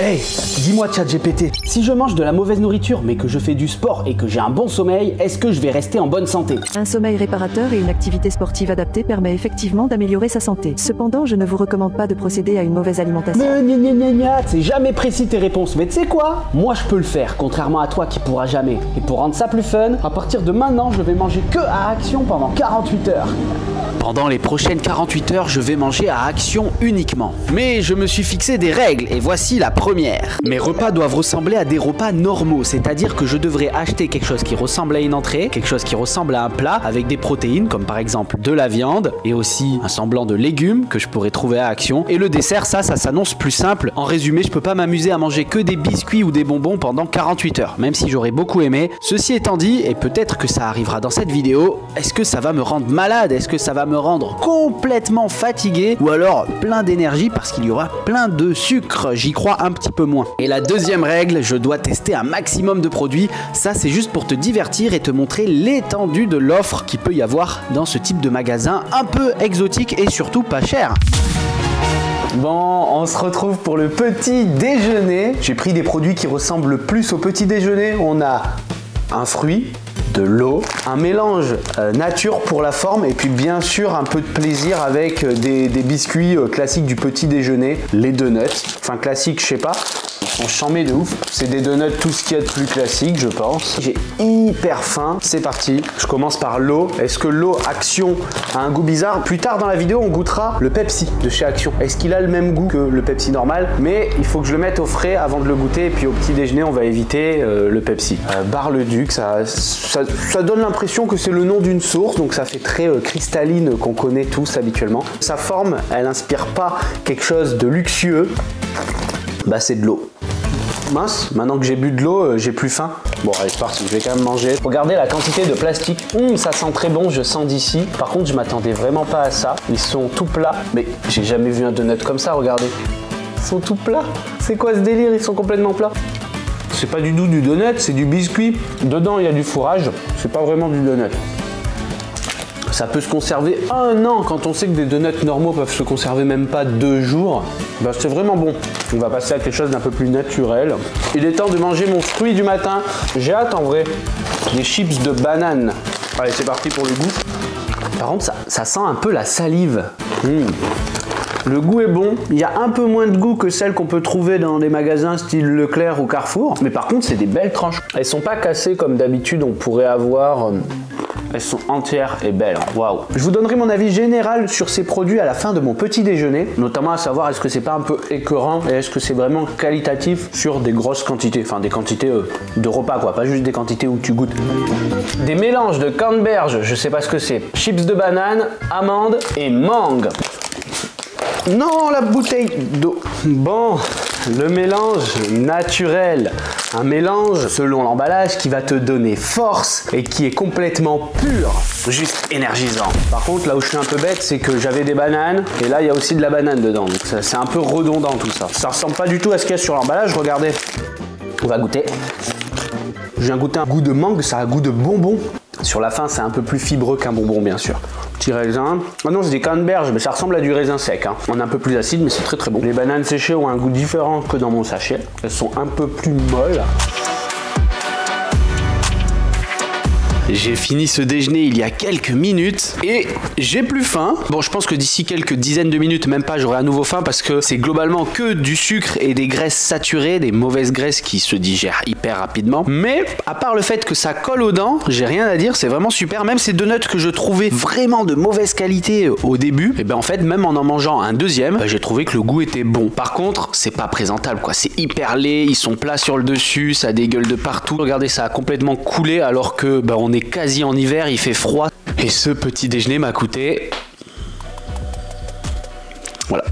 Hey, dis-moi ChatGPT, si je mange de la mauvaise nourriture mais que je fais du sport et que j'ai un bon sommeil, est-ce que je vais rester en bonne santé? Un sommeil réparateur et une activité sportive adaptée permet effectivement d'améliorer sa santé. Cependant, je ne vous recommande pas de procéder à une mauvaise alimentation. C'est jamais précis tes réponses, mais tu sais quoi? Moi je peux le faire, contrairement à toi qui pourra jamais. Et pour rendre ça plus fun, à partir de maintenant, je vais manger que à Action pendant 48 heures. Pendant les prochaines 48 heures, je vais manger à Action uniquement. Mais je me suis fixé des règles et voici la première. Mes repas doivent ressembler à des repas normaux, c'est-à-dire que je devrais acheter quelque chose qui ressemble à une entrée, quelque chose qui ressemble à un plat avec des protéines comme par exemple de la viande et aussi un semblant de légumes que je pourrais trouver à Action. Et le dessert, ça s'annonce plus simple. En résumé, je peux pas m'amuser à manger que des biscuits ou des bonbons pendant 48 heures, même si j'aurais beaucoup aimé. Ceci étant dit, et peut-être que ça arrivera dans cette vidéo, est-ce que ça va me rendre malade? Est-ce que ça va me rendre complètement fatigué ou alors plein d'énergie parce qu'il y aura plein de sucre? J'y crois un petit peu moins. Et la deuxième règle, je dois tester un maximum de produits. Ça, c'est juste pour te divertir et te montrer l'étendue de l'offre qu'il peut y avoir dans ce type de magasin un peu exotique et surtout pas cher. Bon, on se retrouve pour le petit déjeuner. J'ai pris des produits qui ressemblent le plus au petit déjeuner. On a un fruit, de l'eau, un mélange nature pour la forme et puis bien sûr un peu de plaisir avec des biscuits classiques du petit déjeuner, les donuts. Enfin classiques, je sais pas. Ils sont chambés de ouf. C'est des donuts, tout ce qu'il y a de plus classique, je pense. J'ai hyper faim. C'est parti. Je commence par l'eau. Est-ce que l'eau Action a un goût bizarre? Plus tard dans la vidéo, on goûtera le Pepsi de chez Action. Est-ce qu'il a le même goût que le Pepsi normal? Mais il faut que je le mette au frais avant de le goûter. Et puis au petit déjeuner, on va éviter le Pepsi. Bar-le-Duc, ça donne l'impression que c'est le nom d'une source. Donc ça fait très cristalline qu'on connaît tous habituellement. Sa forme, elle inspire pas quelque chose de luxueux. Bah c'est de l'eau. Mince, maintenant que j'ai bu de l'eau, j'ai plus faim. Bon, allez, c'est parti, je vais quand même manger. Regardez la quantité de plastique. Ça sent très bon, je sens d'ici. Par contre, je m'attendais vraiment pas à ça. Ils sont tout plats. Mais j'ai jamais vu un donut comme ça, regardez. Ils sont tout plats. C'est quoi ce délire? Ils sont complètement plats. C'est pas du tout du donut, c'est du biscuit. Dedans, il y a du fourrage. C'est pas vraiment du donut. Ça peut se conserver 1 an quand on sait que des donuts normaux peuvent se conserver même pas 2 jours. Bah, c'est vraiment bon. On va passer à quelque chose d'un peu plus naturel. Il est temps de manger mon fruit du matin. J'ai hâte en vrai. Des chips de banane. Allez, c'est parti pour le goût. Par contre, ça sent un peu la salive. Le goût est bon. Il y a un peu moins de goût que celles qu'on peut trouver dans des magasins style Leclerc ou Carrefour. Mais par contre, c'est des belles tranches. Elles sont pas cassées comme d'habitude on pourrait avoir. Elles sont entières et belles, waouh! Je vous donnerai mon avis général sur ces produits à la fin de mon petit déjeuner, notamment à savoir est-ce que c'est pas un peu écœurant et est-ce que c'est vraiment qualitatif sur des grosses quantités, enfin des quantités de repas quoi, pas juste des quantités où tu goûtes. Des mélanges de canneberge, je sais pas ce que c'est, chips de banane, amandes et mangue. Non, la bouteille d'eau. Bon, le mélange naturel. Un mélange selon l'emballage qui va te donner force et qui est complètement pur. Juste énergisant. Par contre, là où je suis un peu bête, c'est que j'avais des bananes et là, il y a aussi de la banane dedans. Donc c'est un peu redondant tout ça. Ça ressemble pas du tout à ce qu'il y a sur l'emballage. Regardez. On va goûter. Je viens goûter un goût de mangue, ça a un goût de bonbon. Sur la fin, c'est un peu plus fibreux qu'un bonbon, bien sûr. Petit raisin. Ah non, c'est des canneberges, mais ça ressemble à du raisin sec. Hein. On est un peu plus acide, mais c'est très très bon. Les bananes séchées ont un goût différent que dans mon sachet. Elles sont un peu plus molles. J'ai fini ce déjeuner il y a quelques minutes et j'ai plus faim. Bon, je pense que d'ici quelques dizaines de minutes, même pas, j'aurai à nouveau faim parce que c'est globalement que du sucre et des graisses saturées, des mauvaises graisses qui se digèrent hyper rapidement. Mais à part le fait que ça colle aux dents, j'ai rien à dire, c'est vraiment super. Même ces donuts que je trouvais vraiment de mauvaise qualité au début, et ben en fait, même en mangeant un deuxième, j'ai trouvé que le goût était bon. Par contre, c'est pas présentable quoi, c'est hyper laid, ils sont plats sur le dessus, ça dégueule de partout. Regardez, ça a complètement coulé alors que on est quasi en hiver, il fait froid. Et ce petit déjeuner m'a coûté... Voilà.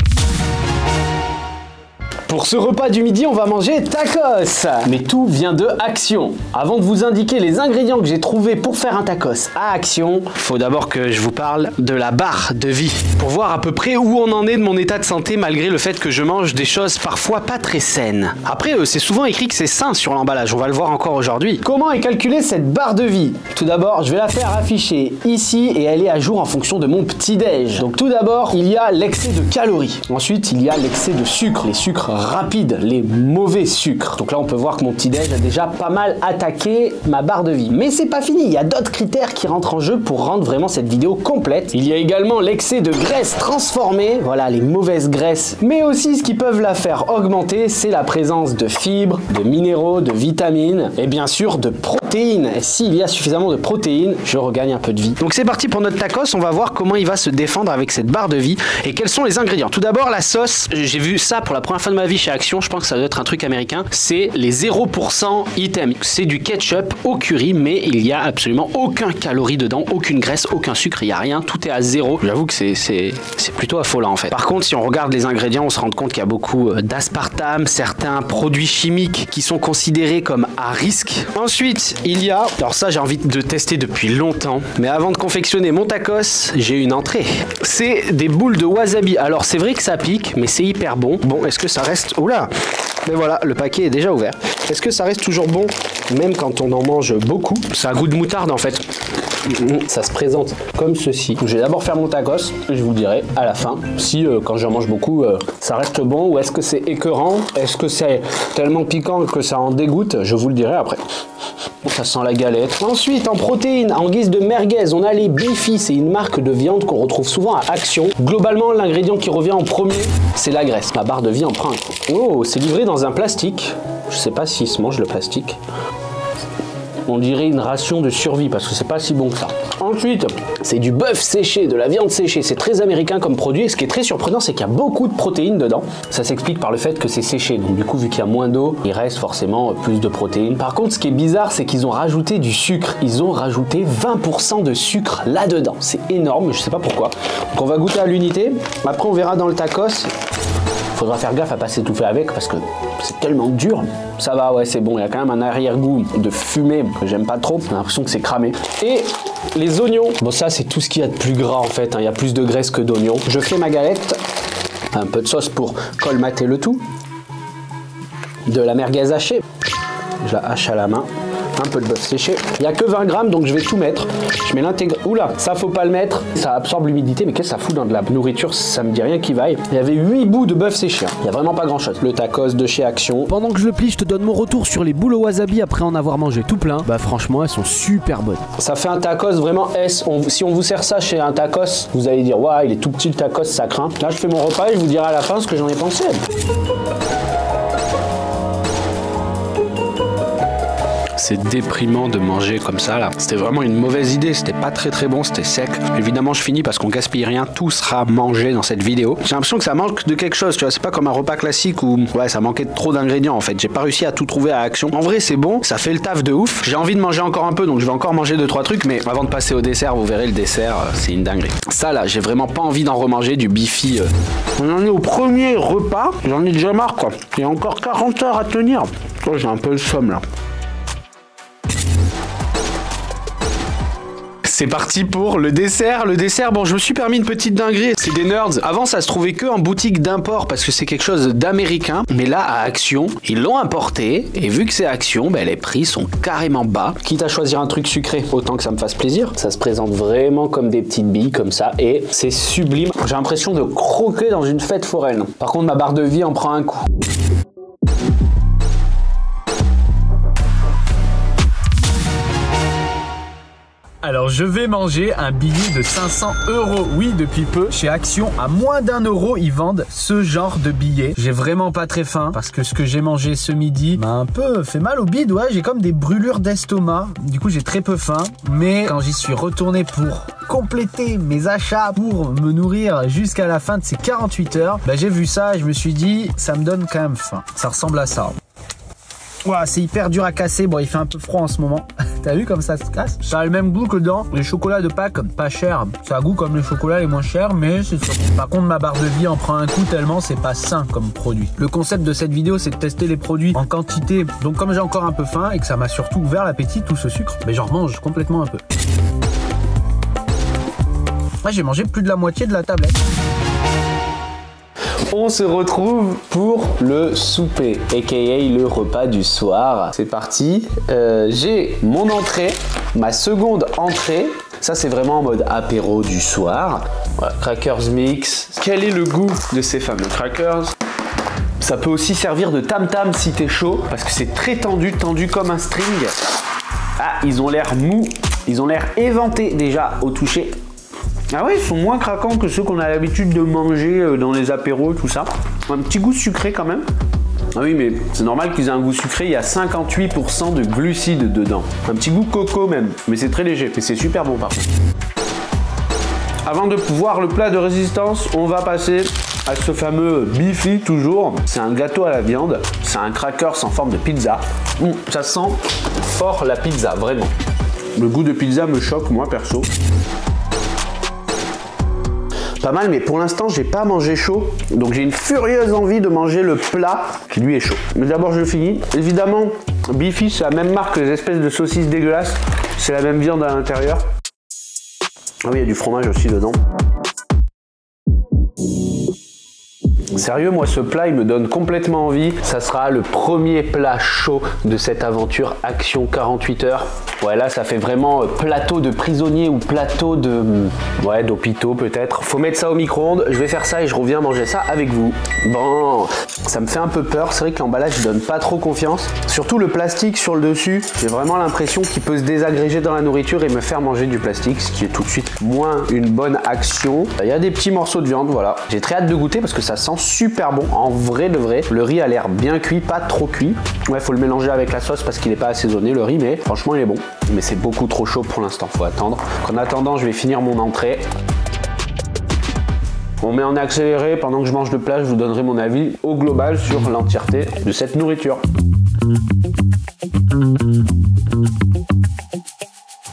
Pour ce repas du midi, on va manger tacos. Mais tout vient de Action. Avant de vous indiquer les ingrédients que j'ai trouvés pour faire un tacos à Action, il faut d'abord que je vous parle de la barre de vie. Pour voir à peu près où on en est de mon état de santé malgré le fait que je mange des choses parfois pas très saines. Après, c'est souvent écrit que c'est sain sur l'emballage, on va le voir encore aujourd'hui. Comment est calculée cette barre de vie? Tout d'abord, je vais la faire afficher ici et elle est à jour en fonction de mon petit-déj. Donc tout d'abord, il y a l'excès de calories. Ensuite, il y a l'excès de sucre, les sucres rapides, les mauvais sucres. Donc là, on peut voir que mon petit-déj a déjà pas mal attaqué ma barre de vie. Mais c'est pas fini, il y a d'autres critères qui rentrent en jeu pour rendre vraiment cette vidéo complète. Il y a également l'excès de graisse transformée, voilà les mauvaises graisses. Mais aussi ce qui peut la faire augmenter, c'est la présence de fibres, de minéraux, de vitamines et bien sûr de protéines. Et s'il y a suffisamment de protéines, je regagne un peu de vie. Donc c'est parti pour notre tacos, on va voir comment il va se défendre avec cette barre de vie et quels sont les ingrédients. Tout d'abord la sauce, j'ai vu ça pour la première fois de ma vie chez Action, je pense que ça doit être un truc américain, c'est les 0% items. C'est du ketchup au curry, mais il y a absolument aucun calorie dedans, aucune graisse, aucun sucre, il n'y a rien, tout est à zéro. J'avoue que c'est plutôt affolant en fait. Par contre, si on regarde les ingrédients, on se rend compte qu'il y a beaucoup d'aspartame, certains produits chimiques qui sont considérés comme à risque. Ensuite, il y a, alors ça j'ai envie de tester depuis longtemps, mais avant de confectionner mon tacos, j'ai une entrée. C'est des boules de wasabi. Alors c'est vrai que ça pique, mais c'est hyper bon. Bon, est-ce que ça reste... Oula! Mais voilà, le paquet est déjà ouvert. Est-ce que ça reste toujours bon, même quand on en mange beaucoup? Ça a goût de moutarde en fait. Ça se présente comme ceci. Je vais d'abord faire mon tacos et je vous le dirai à la fin si quand j'en mange beaucoup ça reste bon ou est-ce que c'est écœurant, est-ce que c'est tellement piquant que ça en dégoûte, je vous le dirai après. Ça sent la galette. Ensuite, en protéines, en guise de merguez, on a les Beefy. C'est une marque de viande qu'on retrouve souvent à Action. Globalement, l'ingrédient qui revient en premier, c'est la graisse. Ma barre de vie en prend un coup. Oh, c'est livré dans un plastique. Je sais pas s'il se mange le plastique. On dirait une ration de survie parce que c'est pas si bon que ça. Ensuite, c'est du bœuf séché, de la viande séchée. C'est très américain comme produit et ce qui est très surprenant, c'est qu'il y a beaucoup de protéines dedans. Ça s'explique par le fait que c'est séché. Donc du coup, vu qu'il y a moins d'eau, il reste forcément plus de protéines. Par contre, ce qui est bizarre, c'est qu'ils ont rajouté du sucre. Ils ont rajouté 20% de sucre là-dedans. C'est énorme, je sais pas pourquoi. Donc on va goûter à l'unité. Après, on verra dans le tacos. Faudra faire gaffe à pas s'étouffer avec parce que c'est tellement dur. Ça va, ouais, c'est bon. Il y a quand même un arrière-goût de fumée que j'aime pas trop. J'ai l'impression que c'est cramé. Et les oignons. Bon, ça, c'est tout ce qu'il y a de plus gras en fait. Il y a plus de graisse que d'oignons. Je fais ma galette. Un peu de sauce pour colmater le tout. De la merguez hachée. Je la hache à la main. Un peu de bœuf séché. Il n'y a que 20 grammes, donc je vais tout mettre. Je mets l'intégral. Oula, ça faut pas le mettre. Ça absorbe l'humidité, mais qu'est-ce que ça fout dans de la nourriture? Ça me dit rien qui vaille. Il y avait 8 bouts de bœuf séché. Il n'y a vraiment pas grand chose. Le tacos de chez Action. Pendant que je le plie, je te donne mon retour sur les boules au wasabi après en avoir mangé tout plein. Bah franchement, elles sont super bonnes. Ça fait un tacos vraiment S. Si on vous sert ça chez un tacos, vous allez dire, waouh, il est tout petit le tacos, ça craint. Là, je fais mon repas et je vous dirai à la fin ce que j'en ai pensé. C'est déprimant de manger comme ça là. C'était vraiment une mauvaise idée, c'était pas très bon, c'était sec. Évidemment je finis parce qu'on gaspille rien, tout sera mangé dans cette vidéo. J'ai l'impression que ça manque de quelque chose, tu vois, c'est pas comme un repas classique où ouais ça manquait de trop d'ingrédients en fait. J'ai pas réussi à tout trouver à Action. En vrai c'est bon, ça fait le taf de ouf. J'ai envie de manger encore un peu donc je vais encore manger 2-3 trucs, mais avant de passer au dessert, vous verrez le dessert, c'est une dinguerie. Ça là, j'ai vraiment pas envie d'en remanger du Beefy. On en est au premier repas, j'en ai déjà marre quoi. Il y a encore 40 heures à tenir. Oh, j'ai un peu le somme là. C'est parti pour le dessert. Le dessert, bon, je me suis permis une petite dinguerie. C'est des nerds. Avant, ça se trouvait que en boutique d'import parce que c'est quelque chose d'américain. Mais là, à Action, ils l'ont importé. Et vu que c'est Action, ben, les prix sont carrément bas. Quitte à choisir un truc sucré, autant que ça me fasse plaisir. Ça se présente vraiment comme des petites billes, comme ça. Et c'est sublime. J'ai l'impression de croquer dans une fête foraine. Par contre, ma barre de vie en prend un coup. Alors je vais manger un billet de 500 €. Oui, depuis peu, chez Action, à moins d'1 €, ils vendent ce genre de billets. J'ai vraiment pas très faim parce que ce que j'ai mangé ce midi m'a un peu fait mal au bide. Ouais, j'ai comme des brûlures d'estomac. Du coup, j'ai très peu faim. Mais quand j'y suis retourné pour compléter mes achats pour me nourrir jusqu'à la fin de ces 48 heures, bah, j'ai vu ça et je me suis dit, ça me donne quand même faim. Ça ressemble à ça. Ouah, c'est hyper dur à casser. Bon, il fait un peu froid en ce moment. T'as vu comme ça se casse? Ça a le même goût que dans les chocolats de Pâques, pas cher. Ça a goût comme les chocolats les moins chers, mais c'est sûr. Par contre, ma barre de vie en prend un coup tellement c'est pas sain comme produit. Le concept de cette vidéo, c'est de tester les produits en quantité. Donc comme j'ai encore un peu faim et que ça m'a surtout ouvert l'appétit, tout ce sucre, mais j'en mange complètement un peu. Moi, j'ai mangé plus de la moitié de la tablette. On se retrouve pour le souper, aka le repas du soir. C'est parti. J'ai mon entrée, ma seconde entrée. Ça, c'est vraiment en mode apéro du soir. Voilà, crackers mix. Quel est le goût de ces fameux crackers? Ça peut aussi servir de tam-tam si t'es chaud, parce que c'est très tendu, tendu comme un string. Ah, ils ont l'air mous, ils ont l'air éventés déjà au toucher. Ah ouais, ils sont moins craquants que ceux qu'on a l'habitude de manger dans les apéros, tout ça. Un petit goût sucré quand même. Ah oui, mais c'est normal qu'ils aient un goût sucré, il y a 58% de glucides dedans. Un petit goût coco même, mais c'est très léger, et c'est super bon par contre. Avant de voir le plat de résistance, on va passer à ce fameux Beefy toujours. C'est un gâteau à la viande, c'est un crackers en forme de pizza. Ça sent fort la pizza, vraiment. Le goût de pizza me choque, moi perso. Pas mal, mais pour l'instant j'ai pas mangé chaud, donc j'ai une furieuse envie de manger le plat qui lui est chaud. Mais d'abord je finis. Évidemment, Beefy c'est la même marque que les espèces de saucisses dégueulasses, c'est la même viande à l'intérieur. Ah oui, il y a du fromage aussi dedans. Sérieux, moi ce plat il me donne complètement envie. Ça sera le premier plat chaud de cette aventure Action 48 heures. Ouais, là ça fait vraiment plateau de prisonnier ou plateau de... ouais, d'hôpitaux peut-être. Faut mettre ça au micro-ondes, je vais faire ça et je reviens manger ça avec vous. Bon, ça me fait un peu peur, c'est vrai que l'emballage donne pas trop confiance. Surtout le plastique sur le dessus, j'ai vraiment l'impression qu'il peut se désagréger dans la nourriture et me faire manger du plastique, ce qui est tout de suite moins une bonne action. Il y a des petits morceaux de viande, voilà. J'ai très hâte de goûter parce que ça sent super bon, en vrai de vrai. Le riz a l'air bien cuit, pas trop cuit. Ouais, faut le mélanger avec la sauce parce qu'il n'est pas assaisonné le riz, mais franchement il est bon. Mais c'est beaucoup trop chaud pour l'instant, faut attendre. En attendant, je vais finir mon entrée. On met en accéléré, pendant que je mange le plat, je vous donnerai mon avis au global sur l'entièreté de cette nourriture.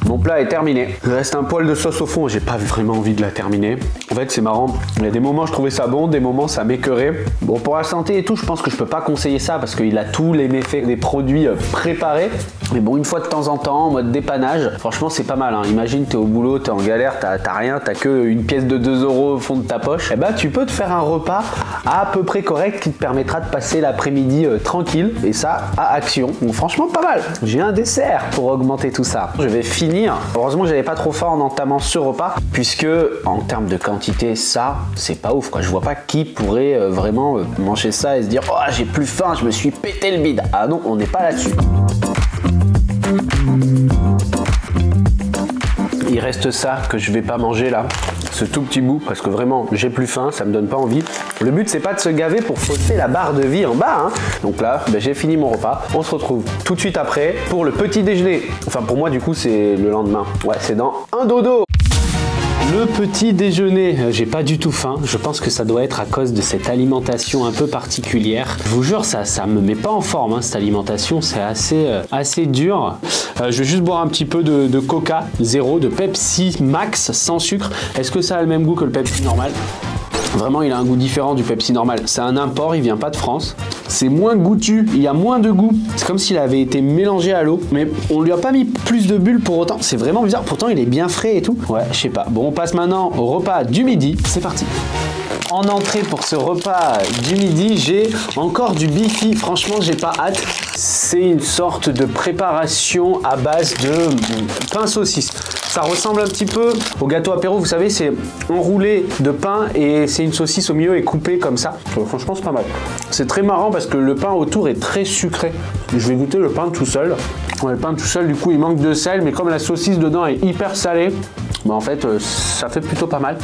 Mon plat est terminé. Il reste un poil de sauce au fond, j'ai pas vraiment envie de la terminer. En fait, c'est marrant. Il y a des moments, je trouvais ça bon, des moments, ça m'écœurait. Bon, pour la santé et tout, je pense que je peux pas conseiller ça parce qu'il a tous les méfaits des produits préparés. Mais bon, une fois de temps en temps, en mode dépannage, franchement, c'est pas mal. Hein. Imagine, t'es au boulot, t'es en galère, t'as rien, t'as que une pièce de 2 € au fond de ta poche. Et bah, tu peux te faire un repas à peu près correct qui te permettra de passer l'après-midi tranquille. Et ça, à Action. Donc, franchement, pas mal. J'ai un dessert pour augmenter tout ça. Je vais finir. Heureusement, j'avais pas trop faim en entamant ce repas, puisque en termes de quantité, ça, c'est pas ouf, quoi. Je vois pas qui pourrait vraiment manger ça et se dire « Oh, j'ai plus faim, je me suis pété le bide ». Ah non, on n'est pas là-dessus. Il reste ça que je vais pas manger là, ce tout petit bout, parce que vraiment j'ai plus faim, ça me donne pas envie. Le but c'est pas de se gaver pour fausser la barre de vie en bas, hein. Donc là, ben, j'ai fini mon repas. On se retrouve tout de suite après pour le petit déjeuner. Enfin pour moi du coup c'est le lendemain. Ouais, c'est dans un dodo. Le petit déjeuner, j'ai pas du tout faim. Je pense que ça doit être à cause de cette alimentation un peu particulière. Je vous jure, ça me met pas en forme, hein, cette alimentation. C'est assez dur. Je vais juste boire un petit peu de Coca zéro, de Pepsi Max sans sucre. Est-ce que ça a le même goût que le Pepsi normal ? Vraiment, il a un goût différent du Pepsi normal. C'est un import, il vient pas de France. C'est moins goûtu, il y a moins de goût. C'est comme s'il avait été mélangé à l'eau. Mais on lui a pas mis plus de bulles pour autant. C'est vraiment bizarre. Pourtant, il est bien frais et tout. Ouais, je sais pas. Bon, on passe maintenant au repas du midi. C'est parti. En entrée pour ce repas du midi, j'ai encore du Beefy. Franchement, j'ai pas hâte. C'est une sorte de préparation à base de pain saucisse. Ça ressemble un petit peu au gâteau apéro, vous savez, c'est enroulé de pain et c'est une saucisse au milieu et coupée comme ça. Franchement, c'est pas mal. C'est très marrant parce que le pain autour est très sucré. Je vais goûter le pain tout seul. Ouais, le pain tout seul, du coup, il manque de sel, mais comme la saucisse dedans est hyper salée, bah en fait, ça fait plutôt pas mal.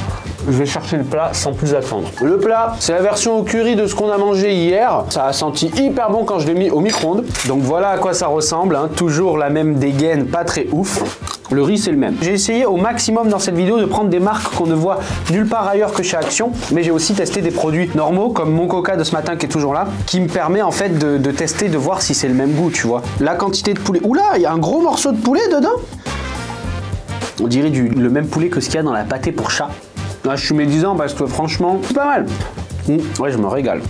Je vais chercher le plat sans plus attendre. Le plat, c'est la version au curry de ce qu'on a mangé hier. Ça a senti hyper bon quand je l'ai mis au micro-ondes. Donc voilà à quoi ça ressemble, hein. Toujours la même dégaine, pas très ouf. Le riz, c'est le même. J'ai essayé au maximum dans cette vidéo de prendre des marques qu'on ne voit nulle part ailleurs que chez Action, mais j'ai aussi testé des produits normaux, comme mon Coca de ce matin qui est toujours là, qui me permet en fait de tester, de voir si c'est le même goût, tu vois. La quantité de poulet. Oula, il y a un gros morceau de poulet dedans. On dirait le même poulet que ce qu'il y a dans la pâtée pour chat. Là, je suis médisant parce que franchement, c'est pas mal. Ouais, je me régale.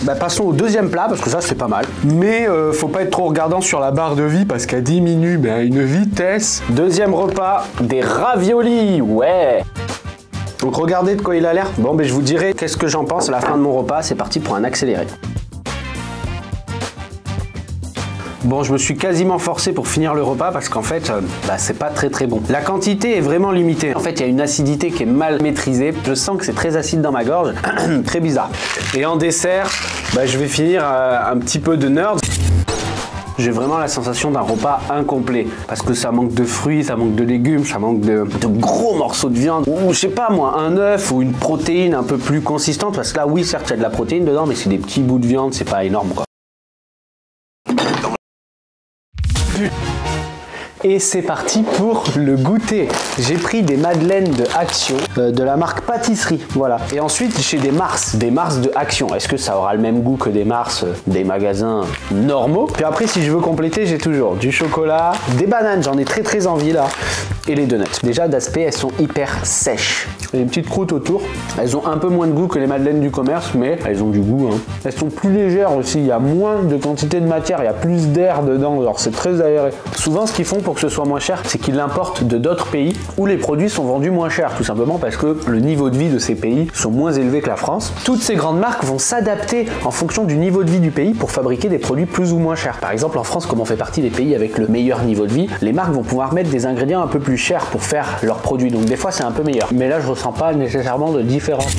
Bah, passons au deuxième plat parce que ça c'est pas mal. Mais faut pas être trop regardant sur la barre de vie parce qu'à diminue une vitesse. Deuxième repas, des raviolis, ouais. Donc regardez de quoi il a l'air. Bon, ben je vous dirai qu'est-ce que j'en pense à la fin de mon repas. C'est parti pour un accéléré. Bon, je me suis quasiment forcé pour finir le repas parce qu'en fait, c'est pas très bon. La quantité est vraiment limitée. En fait, il y a une acidité qui est mal maîtrisée. Je sens que c'est très acide dans ma gorge. Très bizarre. Et en dessert, je vais finir un petit peu de Nerds. J'ai vraiment la sensation d'un repas incomplet parce que ça manque de fruits, ça manque de légumes, ça manque de gros morceaux de viande ou je sais pas moi, un œuf ou une protéine un peu plus consistante parce que là oui certes il y a de la protéine dedans mais c'est des petits bouts de viande, c'est pas énorme quoi. Et c'est parti pour le goûter. J'ai pris des madeleines de Action de la marque Pâtisserie, voilà. Et ensuite j'ai des Mars de Action. Est-ce que ça aura le même goût que des Mars des magasins normaux? Puis après si je veux compléter, j'ai toujours du chocolat, des bananes, j'en ai très envie là, et les donuts. Déjà d'aspect elles sont hyper sèches. Et les petites croûtes autour, elles ont un peu moins de goût que les madeleines du commerce, mais elles ont du goût. Hein. Elles sont plus légères aussi, il y a moins de quantité de matière, il y a plus d'air dedans, alors c'est très aéré. Souvent ce qu'ils font pour que ce soit moins cher, c'est qu'ils l'importent de d'autres pays où les produits sont vendus moins cher, tout simplement parce que le niveau de vie de ces pays sont moins élevés que la France. Toutes ces grandes marques vont s'adapter en fonction du niveau de vie du pays pour fabriquer des produits plus ou moins chers. Par exemple en France, comme on fait partie des pays avec le meilleur niveau de vie, les marques vont pouvoir mettre des ingrédients un peu plus chers pour faire leurs produits, donc des fois c'est un peu meilleur. Mais là je ressens pas nécessairement de différence.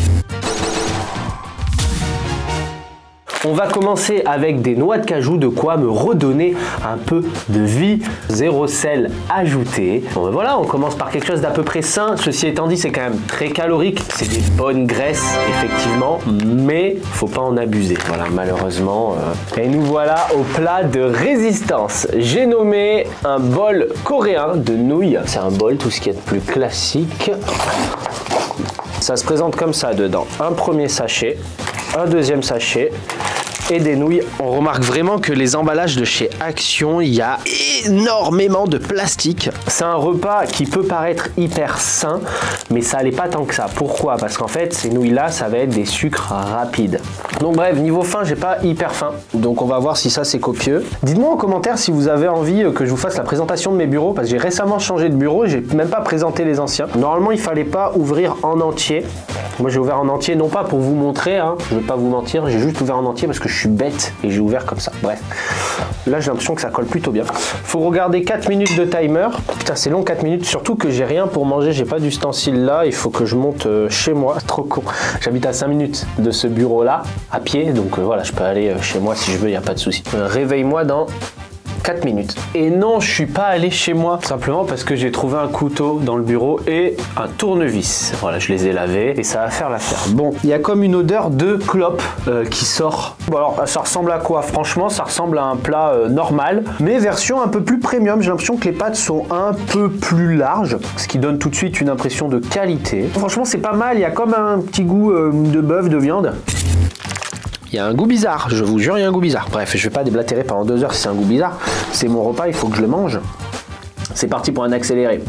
On va commencer avec des noix de cajou, de quoi me redonner un peu de vie. 0 sel ajouté. Bon ben voilà, on commence par quelque chose d'à peu près sain. Ceci étant dit, c'est quand même très calorique. C'est des bonnes graisses, effectivement, mais faut pas en abuser. Voilà, malheureusement. Et nous voilà au plat de résistance. J'ai nommé un bol coréen de nouilles. C'est un bol, tout ce qui est de plus classique. Ça se présente comme ça dedans. Un premier sachet, un deuxième sachet et des nouilles. On remarque vraiment que les emballages de chez Action, il y a énormément de plastique. C'est un repas qui peut paraître hyper sain, mais ça l'est pas tant que ça. Pourquoi? Parce qu'en fait, ces nouilles-là, ça va être des sucres rapides. Donc bref, niveau faim, j'ai pas hyper faim. Donc on va voir si ça c'est copieux. Dites-moi en commentaire si vous avez envie que je vous fasse la présentation de mes bureaux, parce que j'ai récemment changé de bureau et j'ai même pas présenté les anciens. Normalement, il fallait pas ouvrir en entier. Moi, j'ai ouvert en entier, non pas pour vous montrer, hein, je vais pas vous mentir, j'ai juste ouvert en entier parce que je suis bête et j'ai ouvert comme ça. Bref, là j'ai l'impression que ça colle plutôt bien. Faut regarder 4 minutes de timer. Putain, c'est long 4 minutes, surtout que j'ai rien pour manger, j'ai pas d'ustensile là, il faut que je monte chez moi. Trop con. J'habite à 5 minutes de ce bureau là, à pied, donc voilà, je peux aller chez moi si je veux, il n'y a pas de souci. Réveille-moi dans 4 minutes. Et non, je suis pas allé chez moi, simplement parce que j'ai trouvé un couteau dans le bureau et un tournevis. Voilà, je les ai lavés et ça va faire l'affaire. Bon, il y a comme une odeur de clope qui sort. Bon alors, ça ressemble à quoi? Franchement, ça ressemble à un plat normal, mais version un peu plus premium. J'ai l'impression que les pâtes sont un peu plus larges, ce qui donne tout de suite une impression de qualité. Franchement, c'est pas mal. Il y a comme un petit goût de bœuf, de viande. Il y a un goût bizarre, je vous jure, il y a un goût bizarre. Bref, je vais pas déblatérer pendant 2 heures si c'est un goût bizarre. C'est mon repas, il faut que je le mange. C'est parti pour un accéléré.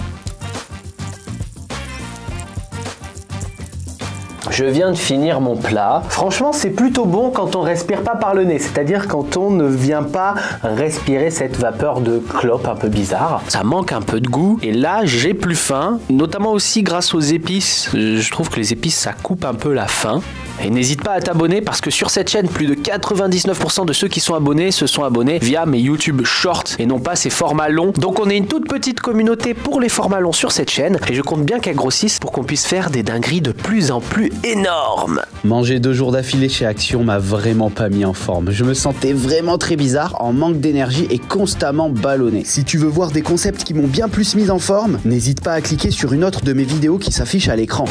Je viens de finir mon plat. Franchement, c'est plutôt bon quand on respire pas par le nez, c'est-à-dire quand on ne vient pas respirer cette vapeur de clope un peu bizarre. Ça manque un peu de goût et là, j'ai plus faim, notamment aussi grâce aux épices. Je trouve que les épices, ça coupe un peu la faim. Et n'hésite pas à t'abonner parce que sur cette chaîne, plus de 99% de ceux qui sont abonnés se sont abonnés via mes YouTube Shorts et non pas ces formats longs. Donc on est une toute petite communauté pour les formats longs sur cette chaîne et je compte bien qu'elle grossisse pour qu'on puisse faire des dingueries de plus en plus énormes. Manger 2 jours d'affilée chez Action m'a vraiment pas mis en forme. Je me sentais vraiment très bizarre, en manque d'énergie et constamment ballonné. Si tu veux voir des concepts qui m'ont bien plus mis en forme, n'hésite pas à cliquer sur une autre de mes vidéos qui s'affiche à l'écran.